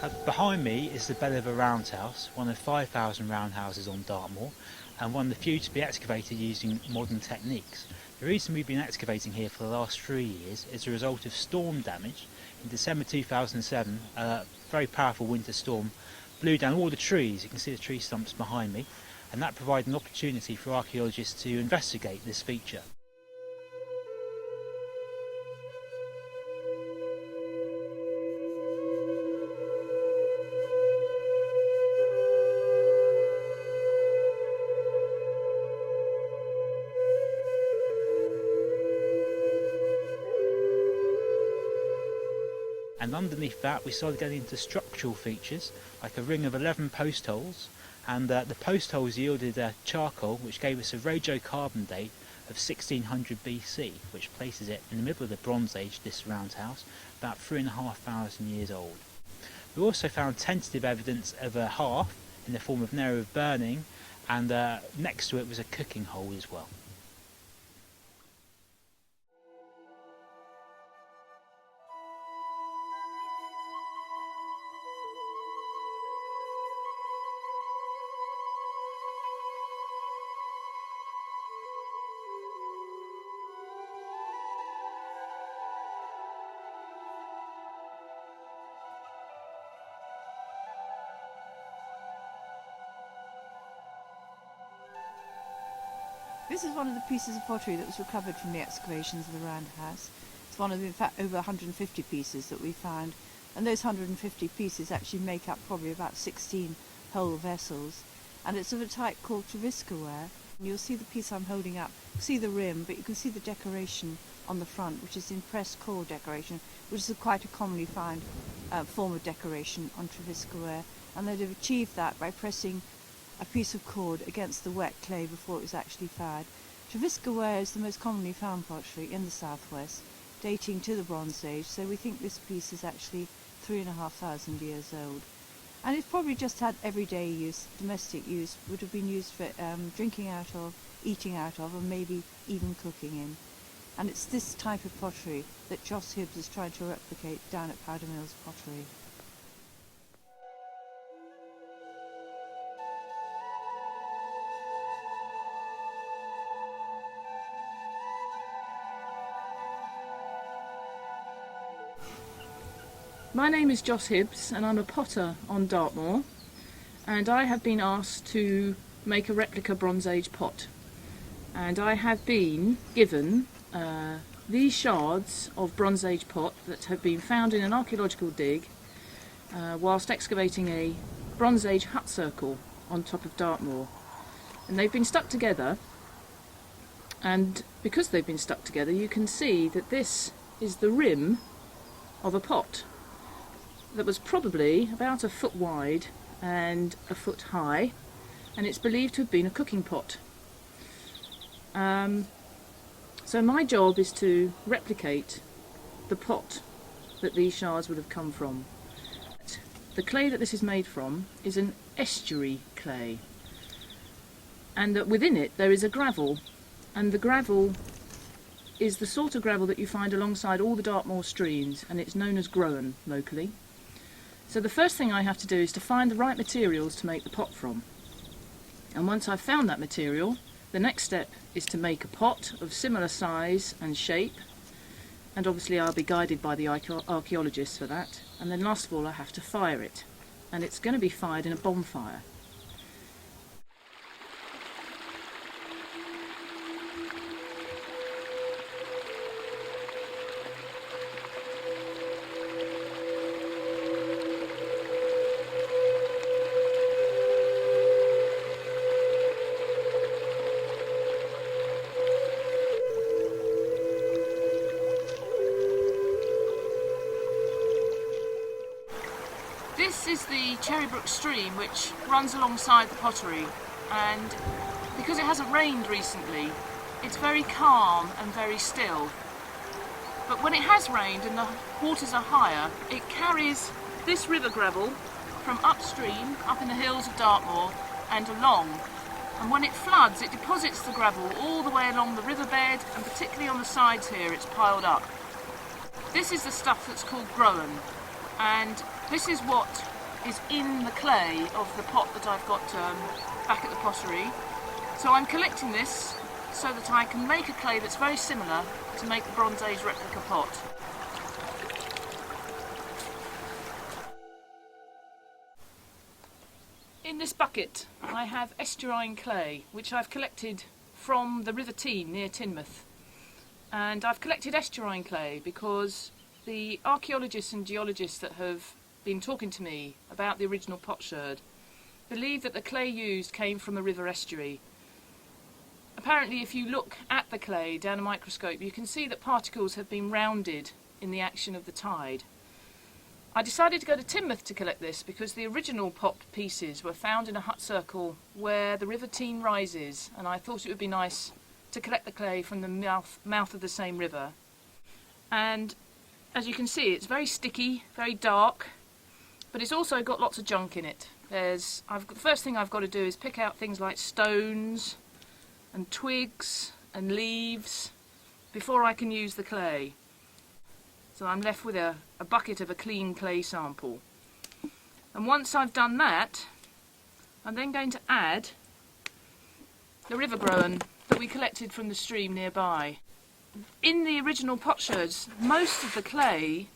Behind me is the bed of a roundhouse, one of 5,000 roundhouses on Dartmoor, and one of the few to be excavated using modern techniques. The reason we've been excavating here for the last 3 years is a result of storm damage. In December 2007, a very powerful winter storm blew down all the trees. You can see the tree stumps behind me, and that provided an opportunity for archaeologists to investigate this feature. And underneath that we started getting into structural features like a ring of 11 post holes, and the post holes yielded charcoal which gave us a radiocarbon date of 1600 BC, which places it in the middle of the Bronze Age, this roundhouse, about 3,500 years old. We also found tentative evidence of a hearth in the form of an area of burning, and next to it was a cooking hole as well. This is one of the pieces of pottery that was recovered from the excavations of the roundhouse. It's one of, in fact, over 150 pieces that we found, and those 150 pieces actually make up probably about 16 whole vessels, and it's of a type called Trevisker ware. You'll see the piece I'm holding up, see the rim, but you can see the decoration on the front, which is the impressed core decoration, which is quite a commonly found form of decoration on Trevisker ware, and they'd have achieved that by pressing a piece of cord against the wet clay before it was actually fired. Trevisker ware is the most commonly found pottery in the southwest, dating to the Bronze Age, so we think this piece is actually 3,500 years old. And it's probably just had everyday use, domestic use, would have been used for drinking out of, eating out of, or maybe even cooking in. And it's this type of pottery that Joss Hibbs is trying to replicate down at Powdermills Pottery. My name is Joss Hibbs and I'm a potter on Dartmoor, and I have been asked to make a replica Bronze Age pot, and I have been given these shards of Bronze Age pot that have been found in an archaeological dig whilst excavating a Bronze Age hut circle on top of Dartmoor, and they've been stuck together, and because they've been stuck together you can see that this is the rim of a pot that was probably about a foot wide and a foot high, and it's believed to have been a cooking pot. So my job is to replicate the pot that these shards would have come from. The clay that this is made from is an estuary clay, and that within it there is a gravel, and the gravel is the sort of gravel that you find alongside all the Dartmoor streams, and it's known as groen locally. So the first thing I have to do is to find the right materials to make the pot from. And once I've found that material, the next step is to make a pot of similar size and shape, and obviously I'll be guided by the archaeologists for that. And then last of all I have to fire it, and it's going to be fired in a bonfire. This is the Cherrybrook stream which runs alongside the pottery, and because it hasn't rained recently it's very calm and very still. But when it has rained and the waters are higher, it carries this river gravel from upstream, up in the hills of Dartmoor and along, and when it floods it deposits the gravel all the way along the riverbed, and particularly on the sides here it's piled up. This is the stuff that's called groen, and this is what is in the clay of the pot that I've got back at the pottery. So I'm collecting this so that I can make a clay that's very similar to make the Bronze Age replica pot. In this bucket I have estuarine clay, which I've collected from the River Tean near Teignmouth. And I've collected estuarine clay because the archaeologists and geologists that have been talking to me about the original potsherd believe that the clay used came from a river estuary. Apparently, if you look at the clay down a microscope, you can see that particles have been rounded in the action of the tide. I decided to go to Teignmouth to collect this because the original pot pieces were found in a hut circle where the River Tean rises, and I thought it would be nice to collect the clay from the mouth of the same river. And as you can see, it's very sticky, very dark, but it's also got lots of junk in it. The first thing I've got to do is pick out things like stones and twigs and leaves before I can use the clay. So I'm left with a bucket of a clean clay sample. And once I've done that, I'm then going to add the river growan that we collected from the stream nearby. In the original potsherds, most of the clay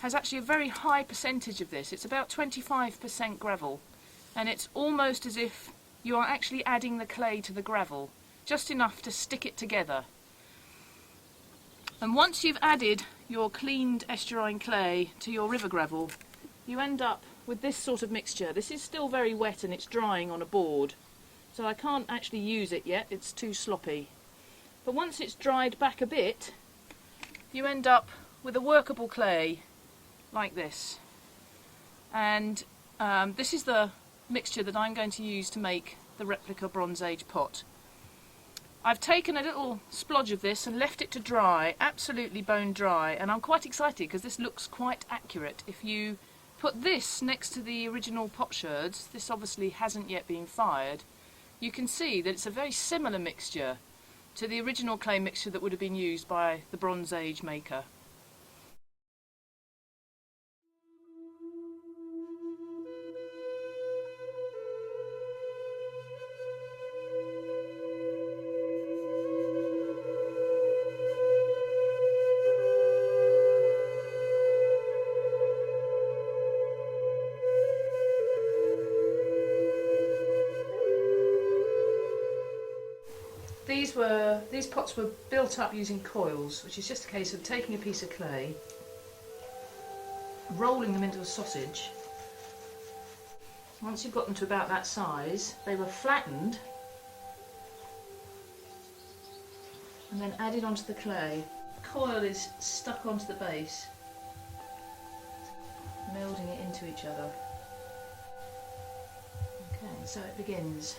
has actually a very high percentage of this. It's about 25% gravel, and it's almost as if you are actually adding the clay to the gravel, just enough to stick it together. And once you've added your cleaned estuarine clay to your river gravel, you end up with this sort of mixture. This is still very wet and it's drying on a board, so I can't actually use it yet, it's too sloppy. But once it's dried back a bit, you end up with a workable clay like this. And this is the mixture that I'm going to use to make the replica Bronze Age pot. I've taken a little splodge of this and left it to dry, absolutely bone dry, and I'm quite excited because this looks quite accurate. If you put this next to the original potsherds, this obviously hasn't yet been fired, you can see that it's a very similar mixture to the original clay mixture that would have been used by the Bronze Age maker. These pots were built up using coils, which is just a case of taking a piece of clay, rolling them into a sausage. Once you've got them to about that size, they were flattened and then added onto the clay. The coil is stuck onto the base, melding it into each other. Okay, so it begins.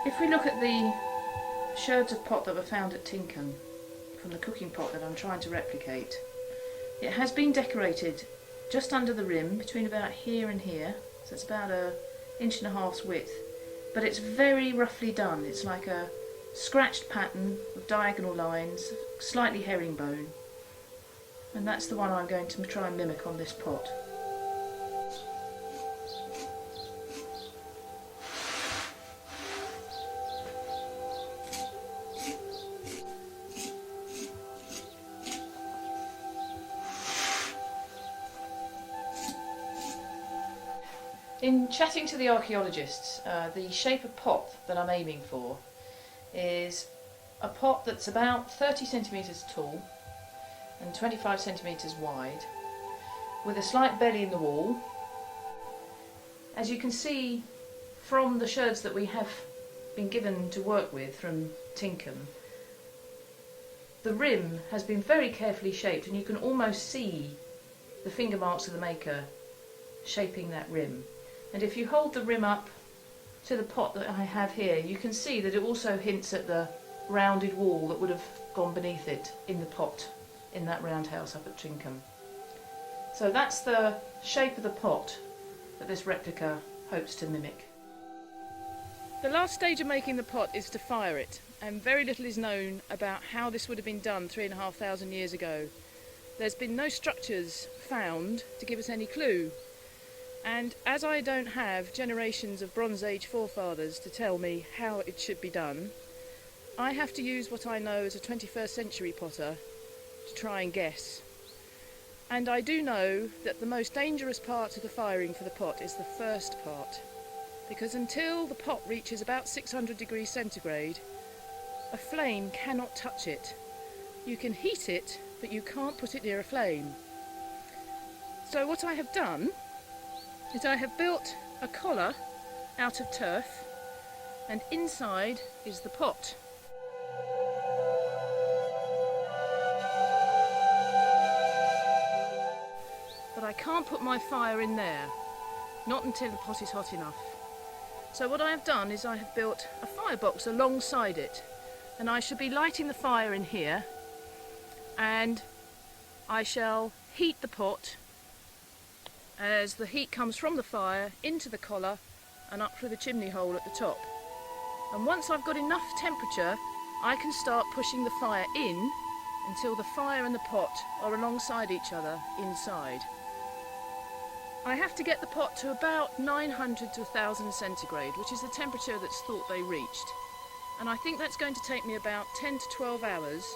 If we look at the sherds of pot that were found at Tinkham from the cooking pot that I'm trying to replicate, it has been decorated just under the rim, between about here and here, so it's about 1.5 inches width, but it's very roughly done. It's like a scratched pattern with diagonal lines, slightly herringbone, and that's the one I'm going to try and mimic on this pot. In chatting to the archaeologists, the shape of pot that I'm aiming for is a pot that's about 30 centimetres tall and 25 centimetres wide, with a slight belly in the wall. As you can see from the sherds that we have been given to work with from Tinkham, the rim has been very carefully shaped, and you can almost see the finger marks of the maker shaping that rim. And if you hold the rim up to the pot that I have here, you can see that it also hints at the rounded wall that would have gone beneath it in the pot in that roundhouse up at Trinkum. So that's the shape of the pot that this replica hopes to mimic. The last stage of making the pot is to fire it, and very little is known about how this would have been done 3,500 years ago. There's been no structures found to give us any clue, and as I don't have generations of Bronze Age forefathers to tell me how it should be done, I have to use what I know as a 21st century potter to try and guess. And I do know that the most dangerous part of the firing for the pot is the first part, because until the pot reaches about 600 degrees centigrade, a flame cannot touch it. You can heat it, but you can't put it near a flame. So what I have done is I have built a collar out of turf, and inside is the pot. But I can't put my fire in there, not until the pot is hot enough. So what I have done is I have built a firebox alongside it, and I shall be lighting the fire in here, and I shall heat the pot as the heat comes from the fire into the collar and up through the chimney hole at the top. And once I've got enough temperature, I can start pushing the fire in until the fire and the pot are alongside each other inside. I have to get the pot to about 900 to 1000 centigrade, which is the temperature that's thought they reached. And I think that's going to take me about 10 to 12 hours